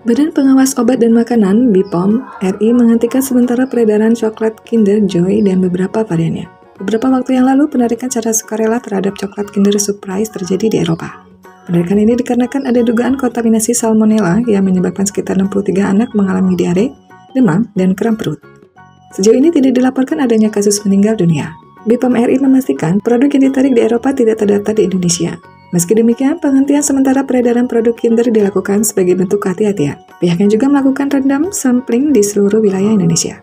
Badan Pengawas Obat dan Makanan (BPOM) RI menghentikan sementara peredaran coklat Kinder Joy dan beberapa variannya. Beberapa waktu yang lalu, penarikan secara sukarela terhadap coklat Kinder Surprise terjadi di Eropa. Penarikan ini dikarenakan ada dugaan kontaminasi salmonella yang menyebabkan sekitar 63 anak mengalami diare, demam, dan kram perut. Sejauh ini tidak dilaporkan adanya kasus meninggal dunia. BPOM RI memastikan produk yang ditarik di Eropa tidak terdaftar di Indonesia. Meski demikian, penghentian sementara peredaran produk Kinder dilakukan sebagai bentuk kehati-hatian. Pihaknya juga melakukan random sampling di seluruh wilayah Indonesia.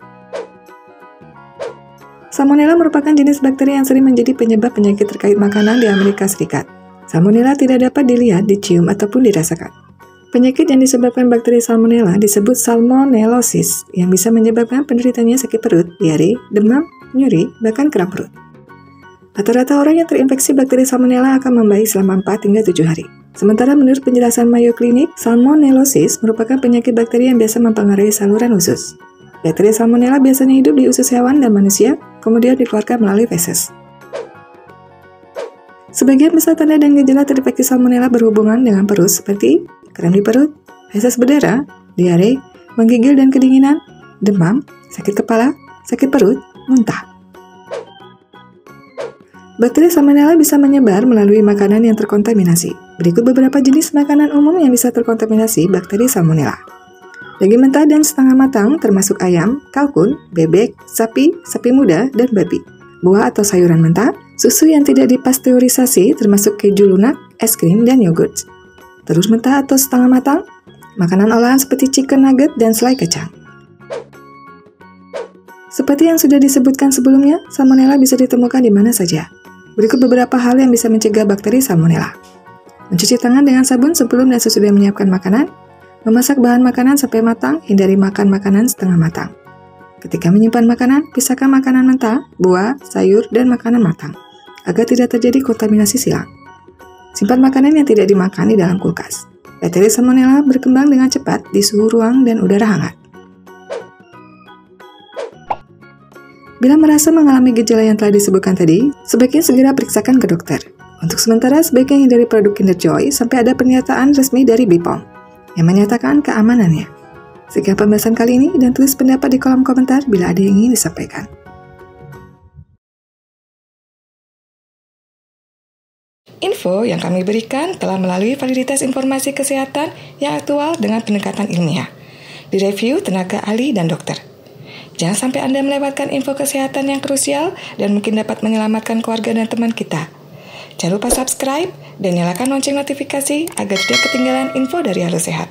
Salmonella merupakan jenis bakteri yang sering menjadi penyebab penyakit terkait makanan di Amerika Serikat. Salmonella tidak dapat dilihat, dicium, ataupun dirasakan. Penyakit yang disebabkan bakteri Salmonella disebut salmonellosis, yang bisa menyebabkan penderitanya sakit perut, diare, demam, nyeri, bahkan kram perut. Rata-rata orang yang terinfeksi bakteri Salmonella akan membaik selama 4 hingga 7 hari. Sementara menurut penjelasan Mayo Clinic, salmonellosis merupakan penyakit bakteri yang biasa mempengaruhi saluran usus. Bakteri Salmonella biasanya hidup di usus hewan dan manusia, kemudian dikeluarkan melalui feses. Sebagian besar tanda dan gejala terinfeksi Salmonella berhubungan dengan perut seperti kram di perut, feses berdarah, diare, menggigil dan kedinginan, demam, sakit kepala, sakit perut, muntah. Bakteri Salmonella bisa menyebar melalui makanan yang terkontaminasi. Berikut beberapa jenis makanan umum yang bisa terkontaminasi bakteri Salmonella. Daging mentah dan setengah matang termasuk ayam, kalkun, bebek, sapi, sapi muda, dan babi. Buah atau sayuran mentah, susu yang tidak dipasteurisasi termasuk keju lunak, es krim, dan yogurt. Telur mentah atau setengah matang, makanan olahan seperti chicken nugget dan selai kacang. Seperti yang sudah disebutkan sebelumnya, Salmonella bisa ditemukan di mana saja. Berikut beberapa hal yang bisa mencegah bakteri Salmonella. Mencuci tangan dengan sabun sebelum dan sesudah menyiapkan makanan. Memasak bahan makanan sampai matang, hindari makan makanan setengah matang. Ketika menyimpan makanan, pisahkan makanan mentah, buah, sayur, dan makanan matang, agar tidak terjadi kontaminasi silang. Simpan makanan yang tidak dimakan di dalam kulkas. Bakteri Salmonella berkembang dengan cepat di suhu ruang dan udara hangat. Bila merasa mengalami gejala yang telah disebutkan tadi, sebaiknya segera periksakan ke dokter. Untuk sementara, sebaiknya hindari produk Kinder Joy sampai ada pernyataan resmi dari BPOM yang menyatakan keamanannya. Sekian pembahasan kali ini, dan tulis pendapat di kolom komentar bila ada yang ingin disampaikan. Info yang kami berikan telah melalui validitas informasi kesehatan yang aktual dengan pendekatan ilmiah, direview tenaga ahli dan dokter. Jangan sampai Anda melewatkan info kesehatan yang krusial dan mungkin dapat menyelamatkan keluarga dan teman kita. Jangan lupa subscribe dan nyalakan lonceng notifikasi agar tidak ketinggalan info dari Halo Sehat.